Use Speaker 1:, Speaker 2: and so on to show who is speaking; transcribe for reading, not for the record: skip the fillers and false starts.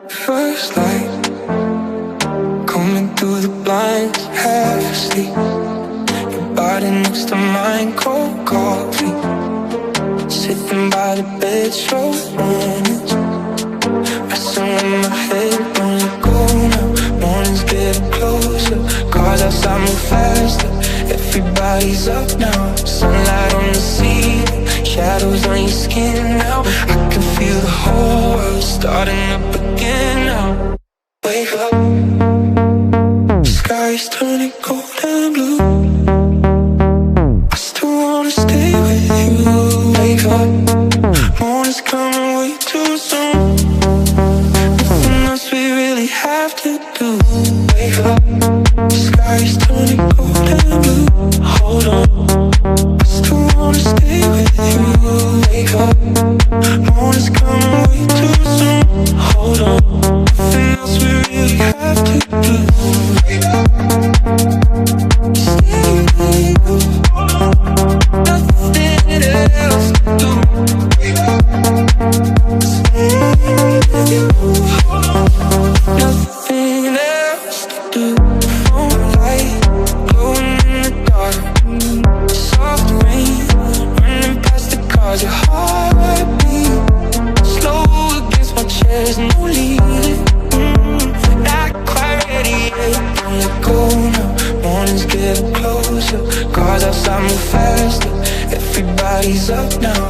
Speaker 1: First light coming through the blinds, half asleep. Your body next to mine, cold coffee. Sitting by the bed, slow mornings. Messing with my head, don't let go now. Mornings getting closer, cars outside move faster. Everybody's up now, sunlight on the ceiling, shadows on your skin now. I can feel the whole world starting up again now. Wake up, sky's turning cold and blue. I still wanna stay with you. Wake up, morning's coming way too soon. Nothing else we really have to do. Wake up, sky's turning cold and blue. Hold on, I still wanna stay with you. Wake up, morning's coming way too soon. Hold on, nothing else we really have to do. Wake up, stay with you. Hold on, nothing else to do. Wake up, stay with you. Hold on, nothing else to do. Phone light glowing in the dark, soft rain running past the cars. Your heartbeat slow against my chest, no leaving. Not quite ready yet, don't let go now. Morning's getting closer, cars outside move faster. Everybody's up now,